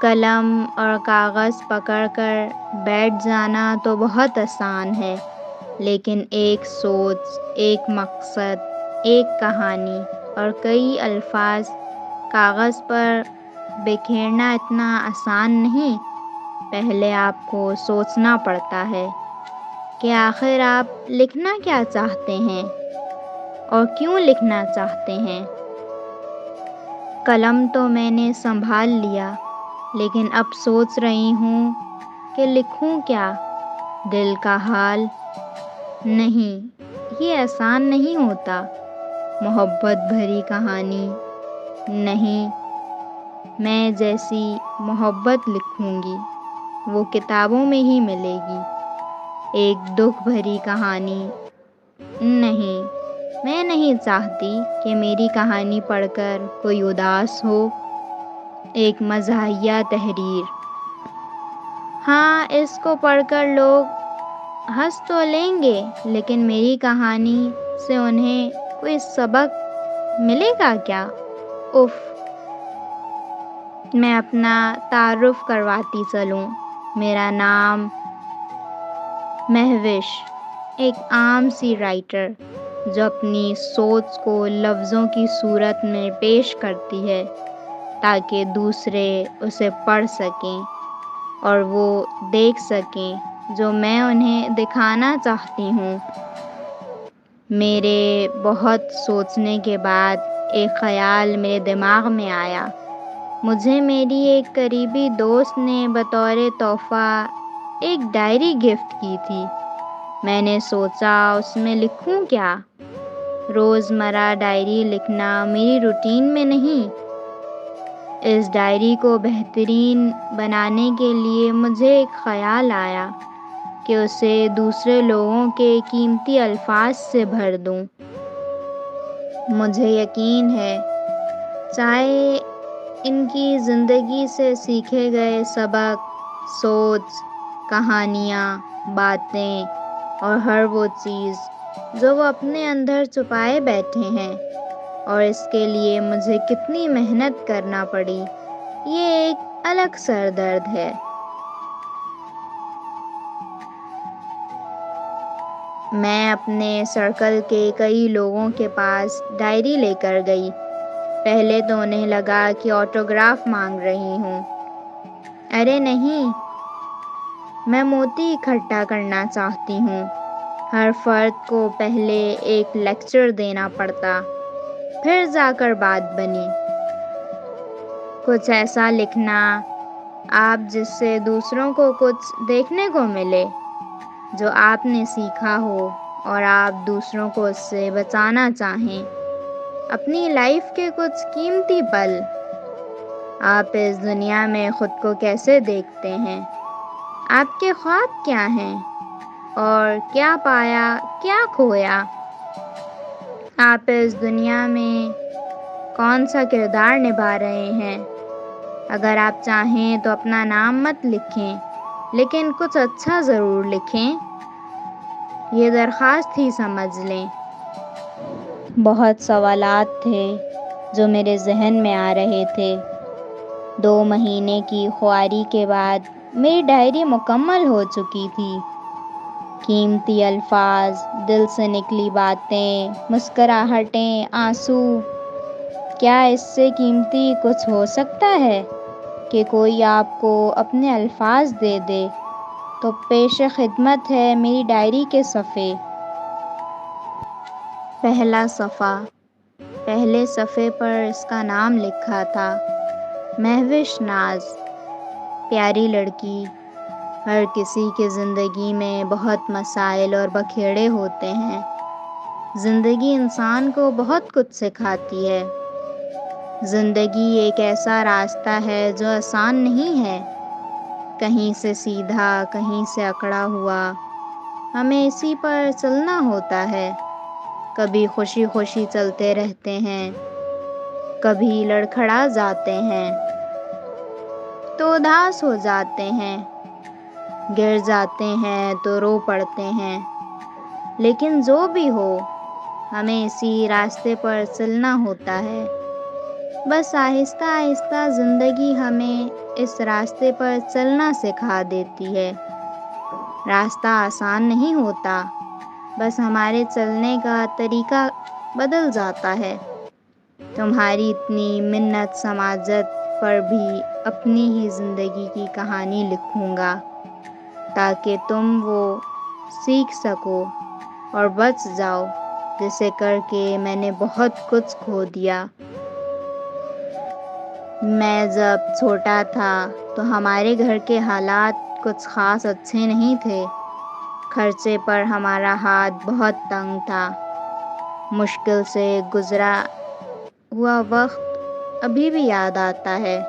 قلم اور کاغذ پکڑ کر بیٹھ جانا تو بہت آسان ہے، لیکن ایک سوچ، ایک مقصد، ایک کہانی اور کئی الفاظ کاغذ پر بکھیرنا اتنا آسان نہیں۔ پہلے آپ کو سوچنا پڑتا ہے کہ آخر آپ لکھنا کیا چاہتے ہیں اور کیوں لکھنا چاہتے ہیں۔ قلم تو میں نے سنبھال لیا، لیکن اب سوچ رہی ہوں کہ لکھوں کیا؟ دل کا حال؟ نہیں، یہ آسان نہیں ہوتا۔ محبت بھری کہانی؟ نہیں، میں جیسی محبت لکھوں گی وہ کتابوں میں ہی ملے گی۔ ایک دکھ بھری کہانی؟ نہیں، میں نہیں چاہتی کہ میری کہانی پڑھ کر کوئی اداس ہو۔ ایک مزاحیہ تحریر؟ ہاں، اس کو پڑھ کر لوگ ہنس تو لیں گے، لیکن میری کہانی سے انہیں کوئی سبق ملے گا کیا؟ اف۔ میں اپنا تعارف کرواتی چلوں۔ میرا نام مہوش، ایک عام سی رائٹر جو اپنی سوچ کو لفظوں کی صورت میں پیش کرتی ہے تاکہ دوسرے اسے پڑھ سکیں اور وہ دیکھ سکیں جو میں انہیں دکھانا چاہتی ہوں۔ میرے بہت سوچنے کے بعد ایک خیال میرے دماغ میں آیا۔ مجھے میری ایک قریبی دوست نے بطور تحفہ ایک ڈائری گفٹ کی تھی۔ میں نے سوچا اس میں لکھوں کیا؟ روزمرہ ڈائری لکھنا میری روٹین میں نہیں۔ اس ڈائری کو بہترین بنانے کے لیے مجھے ایک خیال آیا کہ اسے دوسرے لوگوں کے قیمتی الفاظ سے بھر دوں۔ مجھے یقین ہے چاہے ان کی زندگی سے سیکھے گئے سبق، سوچ، کہانیاں، باتیں اور ہر وہ چیز جو وہ اپنے اندر چھپائے بیٹھے ہیں اور اس کے لیے مجھے کتنی محنت کرنا پڑی، یہ ایک الگ سر درد ہے۔ میں اپنے سرکل کے کئی لوگوں کے پاس ڈائری لے کر گئی۔ پہلے تو انہیں لگا کہ آٹوگراف مانگ رہی ہوں۔ ارے نہیں، میں موتی اکٹھا کرنا چاہتی ہوں۔ ہر فرد کو پہلے ایک لیکچر دینا پڑتا، پھر جا کر بات بنی۔ کچھ ایسا لکھنا آپ جس سے دوسروں کو کچھ دیکھنے کو ملے، جو آپ نے سیکھا ہو اور آپ دوسروں کو اس سے بچانا چاہیں۔ اپنی لائف کے کچھ قیمتی پل۔ آپ اس دنیا میں خود کو کیسے دیکھتے ہیں؟ آپ کے خواب کیا ہیں؟ اور کیا پایا، کیا کھویا؟ آپ اس دنیا میں کون سا کردار نبھا رہے ہیں؟ اگر آپ چاہیں تو اپنا نام مت لکھیں، لیکن کچھ اچھا ضرور لکھیں۔ یہ درخواست ہی سمجھ لیں۔ بہت سوالات تھے جو میرے ذہن میں آ رہے تھے۔ 2 مہینے کی خواری کے بعد میری ڈائری مکمل ہو چکی تھی۔ قیمتی الفاظ، دل سے نکلی باتیں، مسکراہٹیں، آنسو۔ کیا اس سے قیمتی کچھ ہو سکتا ہے کہ کوئی آپ کو اپنے الفاظ دے دے؟ تو پیش خدمت ہے میری ڈائری کے صفحے۔ پہلا صفحہ۔ پہلے صفحے پر اس کا نام لکھا تھا، مہوش ناز، پیاری لڑکی۔ ہر کسی کے زندگی میں بہت مسائل اور بکھیڑے ہوتے ہیں۔ زندگی انسان کو بہت کچھ سکھاتی ہے۔ زندگی ایک ایسا راستہ ہے جو آسان نہیں ہے، کہیں سے سیدھا، کہیں سے اکڑا ہوا۔ ہمیں اسی پر چلنا ہوتا ہے۔ کبھی خوشی خوشی چلتے رہتے ہیں، کبھی لڑکھڑا جاتے ہیں تو اداس ہو جاتے ہیں۔ گر جاتے ہیں تو رو پڑتے ہیں، لیکن جو بھی ہو ہمیں اسی راستے پر چلنا ہوتا ہے۔ بس آہستہ آہستہ زندگی ہمیں اس راستے پر چلنا سکھا دیتی ہے۔ راستہ آسان نہیں ہوتا، بس ہمارے چلنے کا طریقہ بدل جاتا ہے۔ تمہاری اتنی منت سماجت پر بھی اپنی ہی زندگی کی کہانی لکھوں گا، تاکہ تم وہ سیکھ سکو اور بچ جاؤ جسے کر کے میں نے بہت کچھ کھو دیا۔ میں جب چھوٹا تھا تو ہمارے گھر کے حالات کچھ خاص اچھے نہیں تھے۔ خرچے پر ہمارا ہاتھ بہت تنگ تھا۔ مشکل سے گزرا ہوا وقت ابھی بھی یاد آتا ہے۔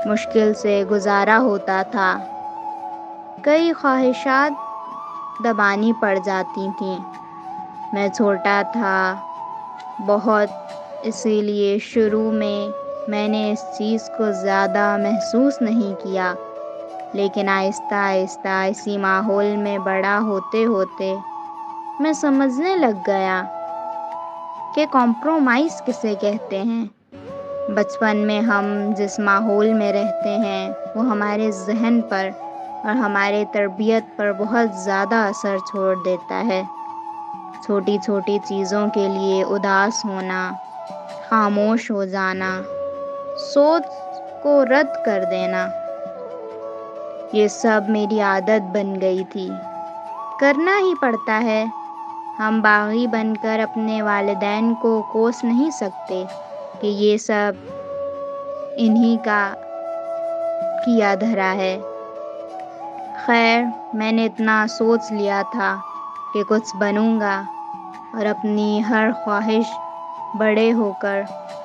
مشکل سے گزارا ہوتا تھا۔ کئی خواہشات دبانی پڑ جاتی تھیں۔ میں چھوٹا تھا بہت، اسی لیے شروع میں نے اس چیز کو زیادہ محسوس نہیں کیا، لیکن آہستہ آہستہ اسی ماحول میں بڑا ہوتے ہوتے میں سمجھنے لگ گیا کہ کمپرومائز کسے کہتے ہیں۔ بچپن میں ہم جس ماحول میں رہتے ہیں وہ ہمارے ذہن پر اور ہمارے تربیت پر بہت زیادہ اثر چھوڑ دیتا ہے۔ چھوٹی چھوٹی چیزوں کے لیے اداس ہونا، خاموش ہو جانا، سوچ کو رد کر دینا، یہ سب میری عادت بن گئی تھی۔ کرنا ہی پڑتا ہے۔ ہم باغی بن کر اپنے والدین کو کوس نہیں سکتے کہ یہ سب انہی کا کیا دھرا ہے۔ خیر، میں نے اتنا سوچ لیا تھا کہ کچھ بنوں گا اور اپنی ہر خواہش بڑے ہو کر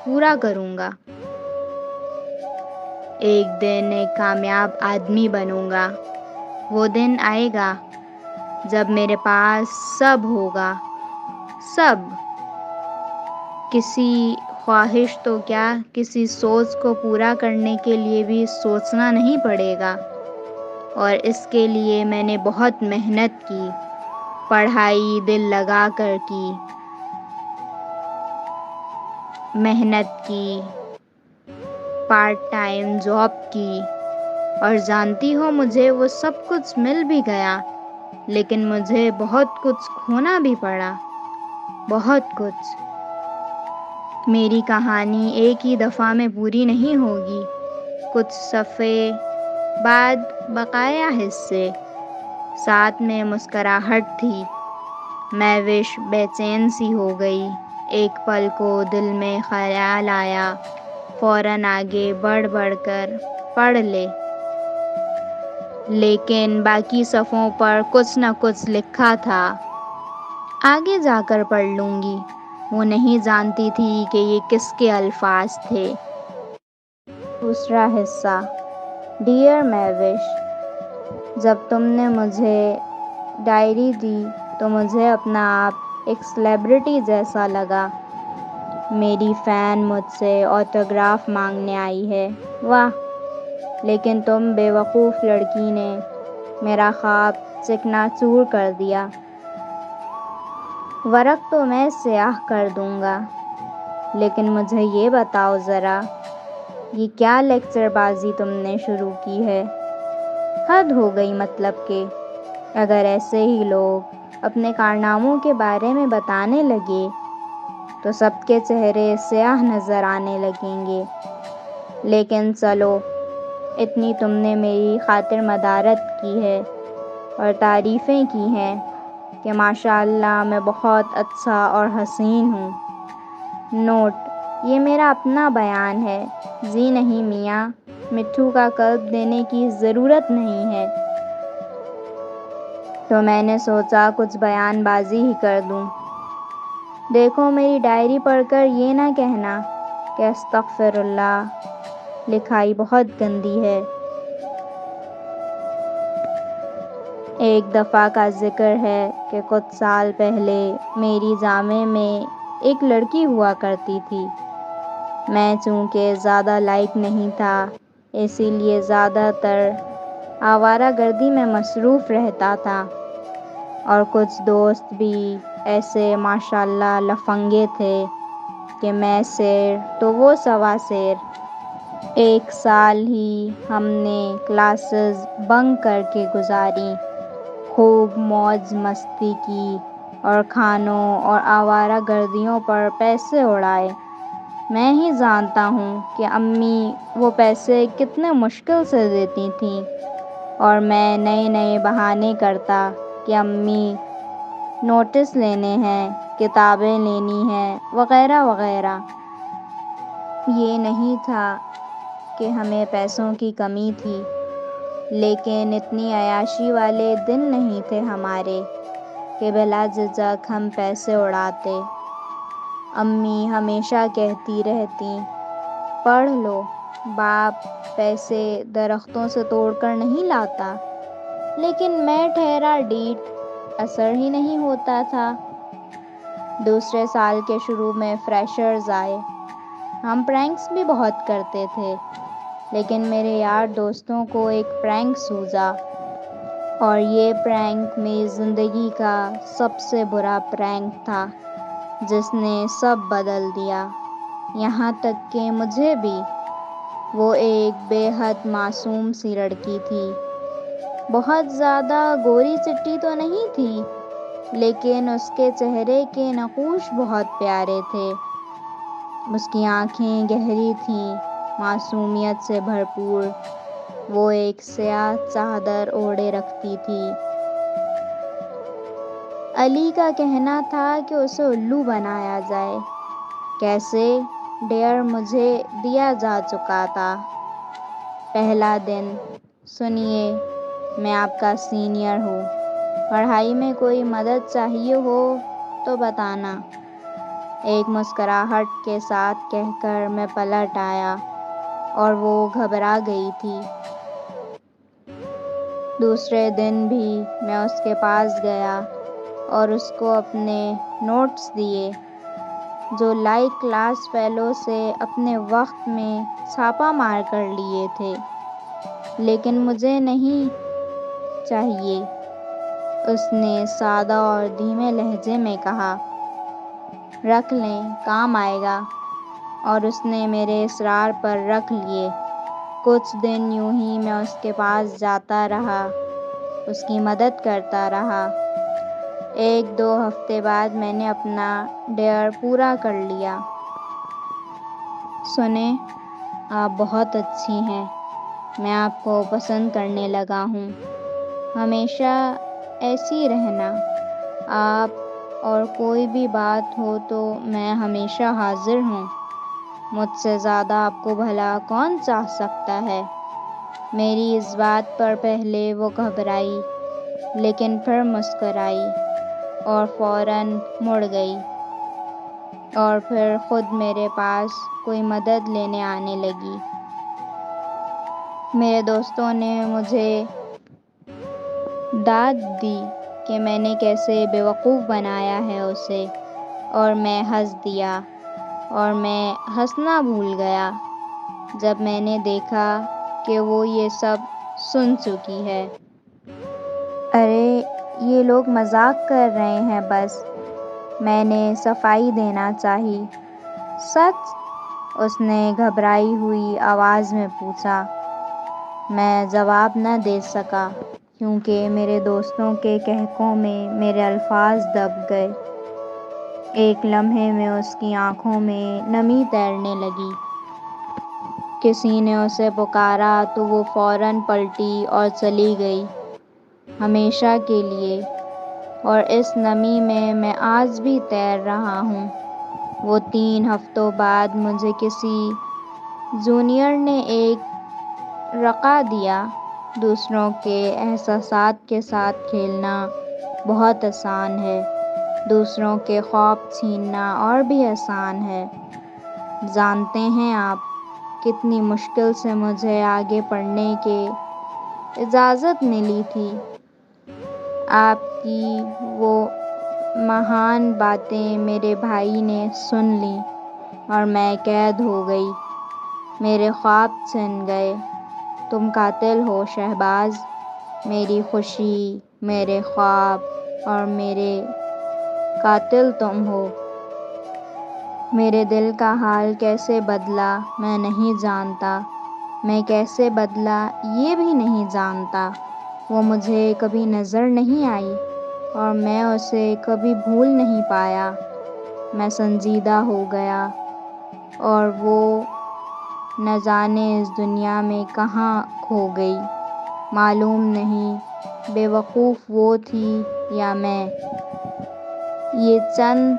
پورا کروں گا۔ ایک دن ایک کامیاب آدمی بنوں گا۔ وہ دن آئے گا جب میرے پاس سب ہوگا، سب۔ کسی خواہش تو کیا، کسی سوچ کو پورا کرنے کے لیے بھی سوچنا نہیں پڑے گا۔ اور اس کے لیے میں نے بہت محنت کی، پڑھائی دل لگا کر کی، محنت کی، پارٹ ٹائم جاب کی، اور جانتی ہو مجھے وہ سب کچھ مل بھی گیا، لیکن مجھے بہت کچھ کھونا بھی پڑا، بہت کچھ۔ میری کہانی ایک ہی دفعہ میں پوری نہیں ہوگی، کچھ صفحے بعد بقایا حصے، ساتھ میں مسکراہٹ تھی۔ مہوش بے چین سی ہو گئی۔ ایک پل کو دل میں خیال آیا، فوراً آگے بڑھ کر پڑھ لے، لیکن باقی صفحوں پر کچھ نہ کچھ لکھا تھا۔ آگے جا کر پڑھ لوں گی۔ وہ نہیں جانتی تھی کہ یہ کس کے الفاظ تھے۔ دوسرا حصہ۔ ڈیئر مہوش، جب تم نے مجھے ڈائری دی تو مجھے اپنا آپ ایک سیلیبریٹی جیسا لگا۔ میری فین مجھ سے آٹوگراف مانگنے آئی ہے، واہ! لیکن تم بے وقوف لڑکی نے میرا خواب چکنا چور کر دیا۔ ورق تو میں سیاہ کر دوں گا، لیکن مجھے یہ بتاؤ ذرا، یہ کیا لیکچر بازی تم نے شروع کی ہے؟ حد ہو گئی، مطلب کہ اگر ایسے ہی لوگ اپنے کارناموں کے بارے میں بتانے لگے تو سب کے چہرے سیاہ نظر آنے لگیں گے۔ لیکن چلو، اتنی تم نے میری خاطر مدارت کی ہے اور تعریفیں کی ہیں کہ ماشاءاللہ میں بہت اچھا اور حسین ہوں۔ نوٹ: یہ میرا اپنا بیان ہے، جی نہیں میاں، مٹھو کا قلب دینے کی ضرورت نہیں ہے۔ تو میں نے سوچا کچھ بیان بازی ہی کر دوں۔ دیکھو، میری ڈائری پڑھ کر یہ نہ کہنا کہ استغفر اللہ، لکھائی بہت گندی ہے۔ ایک دفعہ کا ذکر ہے کہ کچھ سال پہلے میری جامع میں ایک لڑکی ہوا کرتی تھی۔ میں چونکہ زیادہ لائق نہیں تھا، اسی لیے زیادہ تر آوارہ گردی میں مصروف رہتا تھا، اور کچھ دوست بھی ایسے ماشاءاللہ لفنگے تھے کہ میں سیر تو وہ سوا سیر۔ 1 سال ہی ہم نے کلاسز بنک کر کے گزاری، خوب موج مستی کی اور کھانوں اور آوارہ گردیوں پر پیسے اڑائے۔ میں ہی جانتا ہوں کہ امی وہ پیسے کتنے مشکل سے دیتی تھیں، اور میں نئے نئے بہانے کرتا کہ امی نوٹس لینے ہیں، کتابیں لینی ہیں، وغیرہ وغیرہ۔ یہ نہیں تھا کہ ہمیں پیسوں کی کمی تھی، لیکن اتنی عیاشی والے دن نہیں تھے ہمارے کہ بلا جھجک ہم پیسے اڑاتے۔ امی ہمیشہ کہتی رہتیں، پڑھ لو، باپ پیسے درختوں سے توڑ کر نہیں لاتا۔ لیکن میں ٹھہرا ڈیٹھ، اثر ہی نہیں ہوتا تھا۔ دوسرے سال کے شروع میں فریشرز آئے۔ ہم پرینکس بھی بہت کرتے تھے، لیکن میرے یار دوستوں کو ایک پرینک سوجا، اور یہ پرینک میری زندگی کا سب سے برا پرینک تھا، جس نے سب بدل دیا، یہاں تک کہ مجھے بھی۔ وہ ایک بے حد معصوم سی لڑکی تھی، بہت زیادہ گوری چٹی تو نہیں تھی، لیکن اس کے چہرے کے نقوش بہت پیارے تھے۔ اس کی آنکھیں گہری تھیں، معصومیت سے بھرپور۔ وہ ایک سیاہ چادر اوڑھے رکھتی تھی۔ علی کا کہنا تھا کہ اسے الو بنایا جائے۔ کیسے؟ ڈیئر مجھے دیا جا چکا تھا۔ پہلا دن: سنیے، میں آپ کا سینئر ہوں، پڑھائی میں کوئی مدد چاہیے ہو تو بتانا۔ ایک مسکراہٹ کے ساتھ کہہ کر میں پلٹ آیا، اور وہ گھبرا گئی تھی۔ دوسرے دن بھی میں اس کے پاس گیا اور اس کو اپنے نوٹس دیے، جو لائک کلاس فیلو سے اپنے وقت میں چھاپا مار کر لیے تھے۔ لیکن مجھے نہیں چاہیے، اس نے سادہ اور دھیمے لہجے میں کہا۔ رکھ لیں، کام آئے گا۔ اور اس نے میرے اصرار پر رکھ لیے۔ کچھ دن یوں ہی میں اس کے پاس جاتا رہا، اس کی مدد کرتا رہا۔ 1-2 ہفتے بعد میں نے اپنا ڈیئر پورا کر لیا۔ سنیں، آپ بہت اچھی ہیں، میں آپ کو پسند کرنے لگا ہوں۔ ہمیشہ ایسی رہنا۔ آپ اور کوئی بھی بات ہو تو میں ہمیشہ حاضر ہوں۔ مجھ سے زیادہ آپ کو بھلا کون چاہ سکتا ہے؟ میری اس بات پر پہلے وہ گھبرائی، لیکن پھر مسکرائی اور فوراً مڑ گئی، اور پھر خود میرے پاس کوئی مدد لینے آنے لگی۔ میرے دوستوں نے مجھے داد دی کہ میں نے کیسے بیوقوف بنایا ہے اسے، اور میں ہنس دیا، اور میں ہنسنا بھول گیا جب میں نے دیکھا کہ وہ یہ سب سن چکی ہے۔ ارے یہ لوگ مذاق کر رہے ہیں بس، میں نے صفائی دینا چاہی۔ سچ؟ اس نے گھبرائی ہوئی آواز میں پوچھا۔ میں جواب نہ دے سکا، کیونکہ میرے دوستوں کے کہکوں میں میرے الفاظ دب گئے۔ ایک لمحے میں اس کی آنکھوں میں نمی تیرنے لگی۔ کسی نے اسے پکارا تو وہ فوراً پلٹی اور چلی گئی، ہمیشہ کے لیے۔ اور اس نمی میں میں آج بھی تیر رہا ہوں۔ وہ 3 ہفتوں بعد مجھے کسی جونیئر نے ایک رقعہ دیا۔ دوسروں کے احساسات کے ساتھ کھیلنا بہت آسان ہے، دوسروں کے خواب چھیننا اور بھی آسان ہے۔ جانتے ہیں آپ کتنی مشکل سے مجھے آگے پڑھنے کی اجازت ملی تھی؟ آپ کی وہ مہان باتیں میرے بھائی نے سن لیں، اور میں قید ہو گئی، میرے خواب چھن گئے۔ تم قاتل ہو شہباز، میری خوشی، میرے خواب اور میرے قاتل تم ہو۔ میرے دل کا حال کیسے بدلا میں نہیں جانتا، میں کیسے بدلا یہ بھی نہیں جانتا۔ وہ مجھے کبھی نظر نہیں آئی اور میں اسے کبھی بھول نہیں پایا۔ میں سنجیدہ ہو گیا اور وہ نہ جانے اس دنیا میں کہاں کھو گئی، معلوم نہیں بے وقوف وہ تھی یا میں۔ یہ چند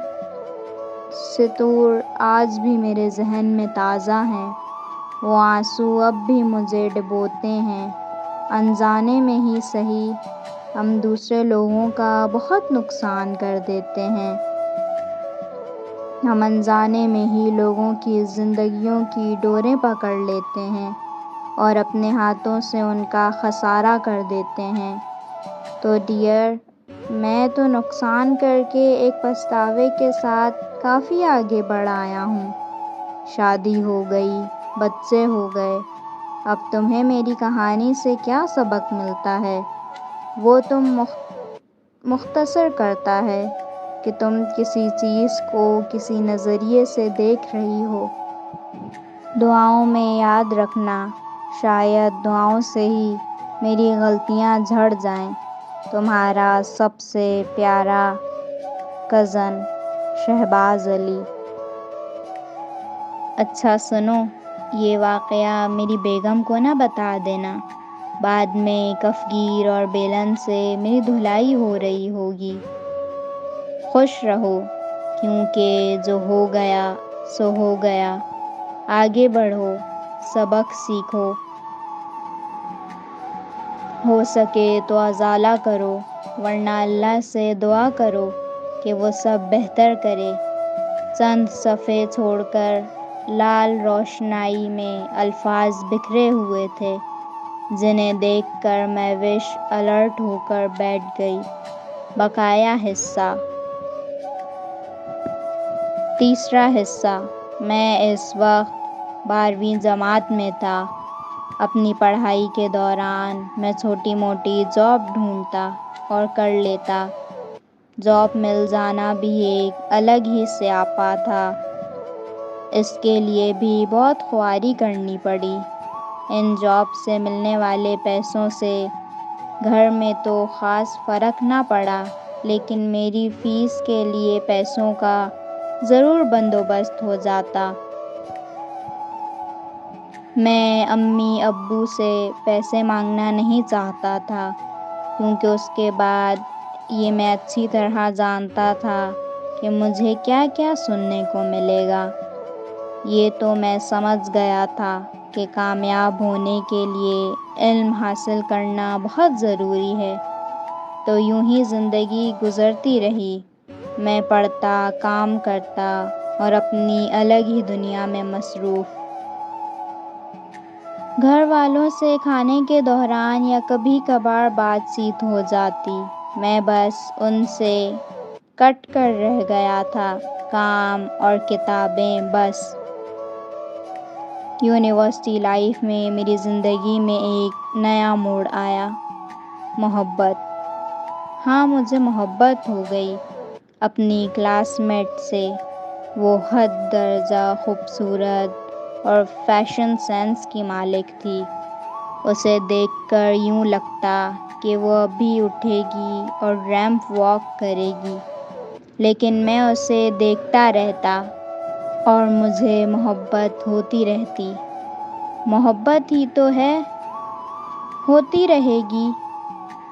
سطور آج بھی میرے ذہن میں تازہ ہیں، وہ آنسو اب بھی مجھے ڈبوتے ہیں۔ انجانے میں ہی سہی ہم دوسرے لوگوں کا بہت نقصان کر دیتے ہیں، ہم انجانے میں ہی لوگوں کی زندگیوں کی ڈوریں پکڑ لیتے ہیں اور اپنے ہاتھوں سے ان کا خسارہ کر دیتے ہیں۔ تو ڈیئر، میں تو نقصان کر کے ایک پچھتاوے کے ساتھ کافی آگے بڑھ آیا ہوں۔ شادی ہو گئی، بچے ہو گئے، اب تمہیں میری کہانی سے کیا سبق ملتا ہے؟ وہ تم مختصر کرتا ہے کہ تم کسی چیز کو کسی نظریے سے دیکھ رہی ہو۔ دعاؤں میں یاد رکھنا، شاید دعاؤں سے ہی میری غلطیاں جھڑ جائیں۔ تمہارا سب سے پیارا کزن، شہباز علی۔ اچھا سنو، یہ واقعہ میری بیگم کو نہ بتا دینا، بعد میں کفگیر اور بیلن سے میری دھلائی ہو رہی ہوگی۔ خوش رہو، کیونکہ جو ہو گیا سو ہو گیا۔ آگے بڑھو، سبق سیکھو، ہو سکے تو ازالہ کرو، ورنہ اللہ سے دعا کرو کہ وہ سب بہتر کرے۔ چند صفحے چھوڑ کر لال روشنائی میں الفاظ بکھرے ہوئے تھے، جنہیں دیکھ کر میں وش الرٹ ہو کر بیٹھ گئی۔ بقیہ حصہ۔ تیسرا حصہ۔ میں اس وقت 12ویں جماعت میں تھا۔ اپنی پڑھائی کے دوران میں چھوٹی موٹی جاب ڈھونڈتا اور کر لیتا۔ جاب مل جانا بھی ایک الگ ہی سیاپا تھا، اس کے لیے بھی بہت خواری کرنی پڑی۔ ان جاب سے ملنے والے پیسوں سے گھر میں تو خاص فرق نہ پڑا، لیکن میری فیس کے لیے پیسوں کا ضرور بندوبست ہو جاتا۔ میں امی ابو سے پیسے مانگنا نہیں چاہتا تھا، کیونکہ اس کے بعد یہ میں اچھی طرح جانتا تھا کہ مجھے کیا کیا سننے کو ملے گا۔ یہ تو میں سمجھ گیا تھا کہ کامیاب ہونے کے لیے علم حاصل کرنا بہت ضروری ہے۔ تو یوں ہی زندگی گزرتی رہی، میں پڑھتا، کام کرتا اور اپنی الگ ہی دنیا میں مصروف۔ گھر والوں سے کھانے کے دوران یا کبھی کبھار بات چیت ہو جاتی، میں بس ان سے کٹ کر رہ گیا تھا، کام اور کتابیں بس۔ یونیورسٹی لائف میں میری زندگی میں ایک نیا موڑ آیا۔ محبت۔ ہاں، مجھے محبت ہو گئی اپنی کلاس میٹ سے۔ وہ حد درجہ خوبصورت اور فیشن سینس کی مالک تھی۔ اسے دیکھ کر یوں لگتا کہ وہ ابھی اٹھے گی اور ریمپ واک کرے گی، لیکن میں اسے دیکھتا رہتا اور مجھے محبت ہوتی رہتی۔ محبت ہی تو ہے، ہوتی رہے گی،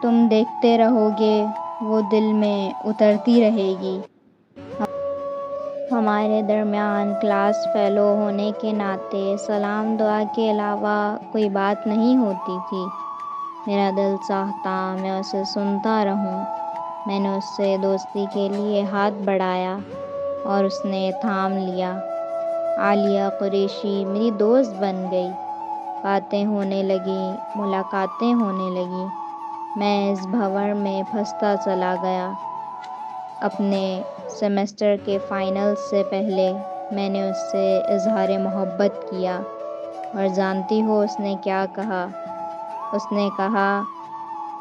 تم دیکھتے رہو گے، وہ دل میں اترتی رہے گی۔ ہمارے درمیان کلاس فیلو ہونے کے ناطے سلام دعا کے علاوہ کوئی بات نہیں ہوتی تھی۔ میرا دل چاہتا میں اسے سنتا رہوں۔ میں نے اس سے دوستی کے لیے ہاتھ بڑھایا اور اس نے تھام لیا۔ عالیہ قریشی میری دوست بن گئی، باتیں ہونے لگیں، ملاقاتیں ہونے لگیں۔ میں اس بھنور میں پھنستا چلا گیا۔ اپنے سیمسٹر کے فائنل سے پہلے میں نے اس سے اظہار محبت کیا، اور جانتی ہو اس نے کیا کہا؟ اس نے کہا۔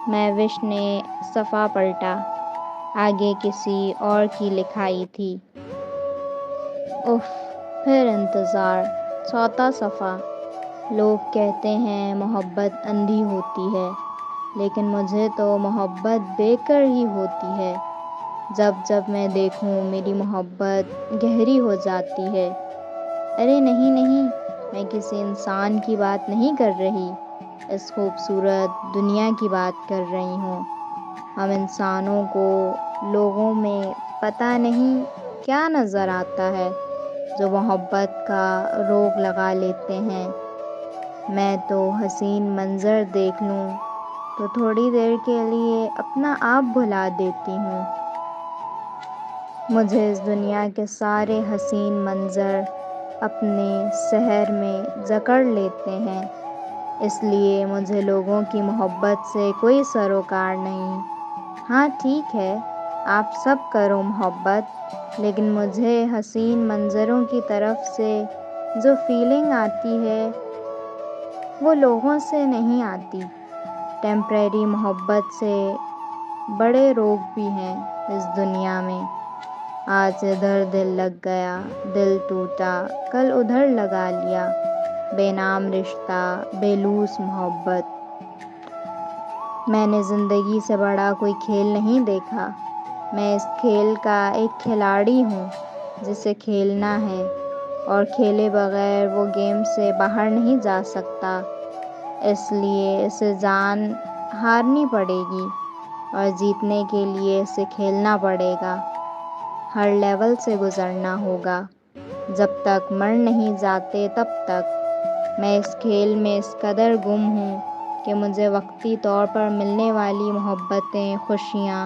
مہوش نے صفحہ پلٹا۔ آگے کسی اور کی لکھائی تھی۔ اف، پھر انتظار۔ چوتھا صفحہ۔ لوگ کہتے ہیں محبت اندھی ہوتی ہے، لیکن مجھے تو محبت دیکھ کر ہی ہوتی ہے۔ جب جب میں دیکھوں میری محبت گہری ہو جاتی ہے۔ ارے نہیں نہیں، میں کسی انسان کی بات نہیں کر رہی، اس خوبصورت دنیا کی بات کر رہی ہوں۔ ہم انسانوں کو لوگوں میں پتہ نہیں کیا نظر آتا ہے جو محبت کا روگ لگا لیتے ہیں۔ میں تو حسین منظر دیکھ لوں تو تھوڑی دیر کے لیے اپنا آپ بھلا دیتی ہوں۔ مجھے اس دنیا کے سارے حسین منظر اپنے سحر میں جکڑ لیتے ہیں، اس لیے مجھے لوگوں کی محبت سے کوئی سروکار نہیں۔ ہاں ٹھیک ہے، آپ سب کرو محبت، لیکن مجھے حسین منظروں کی طرف سے جو فیلنگ آتی ہے وہ لوگوں سے نہیں آتی۔ ٹیمپریری محبت سے بڑے روگ بھی ہیں اس دنیا میں۔ آج ادھر دل لگ گیا، دل ٹوٹا، کل ادھر لگا لیا، بے نام رشتہ، بے لوث محبت۔ میں نے زندگی سے بڑا کوئی کھیل نہیں دیکھا۔ میں اس کھیل کا ایک کھلاڑی ہوں جسے کھیلنا ہے، اور کھیلے بغیر وہ گیم سے باہر نہیں جا سکتا۔ اس لیے اسے جان ہارنی پڑے گی، اور جیتنے کے لیے اسے کھیلنا پڑے گا۔ ہر لیول سے گزرنا ہوگا۔ جب تک مر نہیں جاتے تب تک۔ میں اس کھیل میں اس قدر گم ہوں کہ مجھے وقتی طور پر ملنے والی محبتیں، خوشیاں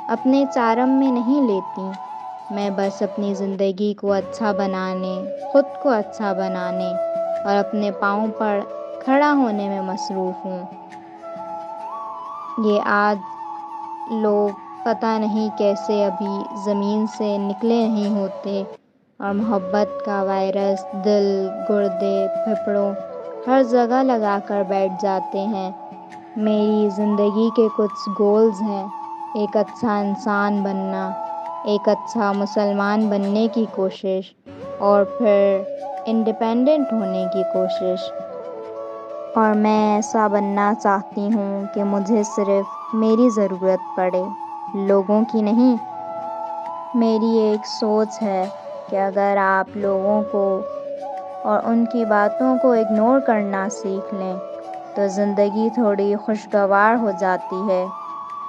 اپنے چارم میں نہیں لیتی۔ میں بس اپنی زندگی کو اچھا بنانے، خود کو اچھا بنانے اور اپنے پاؤں پر کھڑا ہونے میں مصروف ہوں۔ یہ آج لوگ پتہ نہیں کیسے ابھی زمین سے نکلے نہیں ہوتے، اور محبت کا وائرس دل، گردے، پھیپھڑوں ہر جگہ لگا کر بیٹھ جاتے ہیں۔ میری زندگی کے کچھ گولز ہیں: ایک اچھا انسان بننا، ایک اچھا مسلمان بننے کی کوشش، اور پھر انڈیپینڈنٹ ہونے کی کوشش۔ اور میں ایسا بننا چاہتی ہوں کہ مجھے صرف میری ضرورت پڑے، لوگوں کی نہیں۔ میری ایک سوچ ہے کہ اگر آپ لوگوں کو اور ان کی باتوں کو اگنور کرنا سیکھ لیں تو زندگی تھوڑی خوشگوار ہو جاتی ہے۔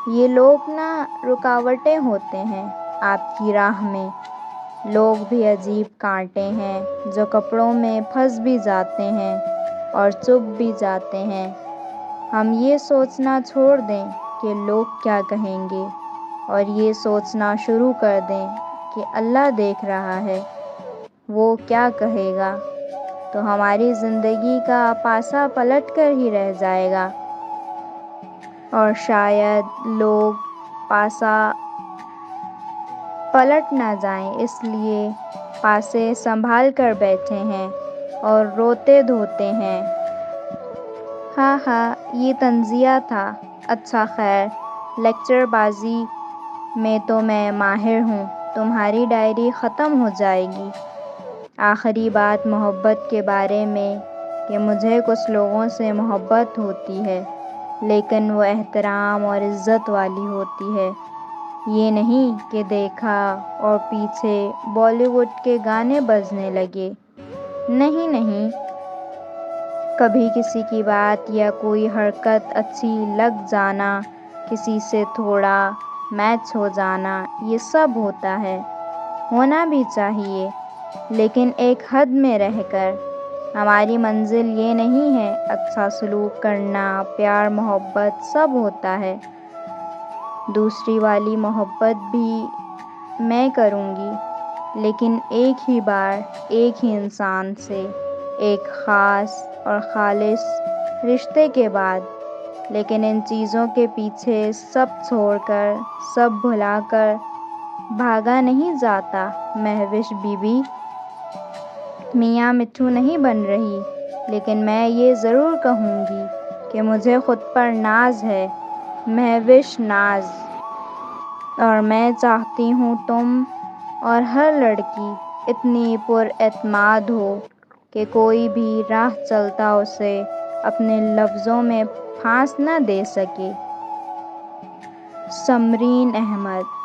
یہ لوگ نا رکاوٹیں ہوتے ہیں آپ کی راہ میں۔ لوگ بھی عجیب کانٹے ہیں جو کپڑوں میں پھنس بھی جاتے ہیں اور چبھ بھی جاتے ہیں۔ ہم یہ سوچنا چھوڑ دیں کہ لوگ کیا کہیں گے، اور یہ سوچنا شروع کر دیں کہ اللہ دیکھ رہا ہے، وہ کیا کہے گا، تو ہماری زندگی کا پاسا پلٹ کر ہی رہ جائے گا۔ اور شاید لوگ پاسا پلٹ نہ جائیں، اس لیے پاسے سنبھال کر بیٹھے ہیں اور روتے دھوتے ہیں۔ ہاں ہاں، یہ طنزیہ تھا۔ اچھا خیر، لیکچر بازی میں تو میں ماہر ہوں۔ تمہاری ڈائری ختم ہو جائے گی۔ آخری بات محبت کے بارے میں کہ مجھے کچھ لوگوں سے محبت ہوتی ہے، لیکن وہ احترام اور عزت والی ہوتی ہے۔ یہ نہیں کہ دیکھا اور پیچھے بالی ووڈ کے گانے بجنے لگے۔ نہیں نہیں، کبھی کسی کی بات یا کوئی حرکت اچھی لگ جانا، کسی سے تھوڑا میچ ہو جانا، یہ سب ہوتا ہے، ہونا بھی چاہیے، لیکن ایک حد میں رہ کر۔ ہماری منزل یہ نہیں ہے۔ اچھا سلوک کرنا، پیار محبت سب ہوتا ہے۔ دوسری والی محبت بھی میں کروں گی، لیکن ایک ہی بار، ایک ہی انسان سے، ایک خاص اور خالص رشتے کے بعد۔ لیکن ان چیزوں کے پیچھے سب چھوڑ کر، سب بھلا کر بھاگا نہیں جاتا۔ مہوش بی بی میاں مٹھو نہیں بن رہی، لیکن میں یہ ضرور کہوں گی کہ کہ مجھے خود پر ناز ہے، مہوش ناز، اور میں چاہتی ہوں تم اور ہر لڑکی اتنی پر اعتماد ہو کہ کوئی بھی راہ چلتا اسے اپنے لفظوں میں پھانس نہ دے سکے۔ سمرین احمد۔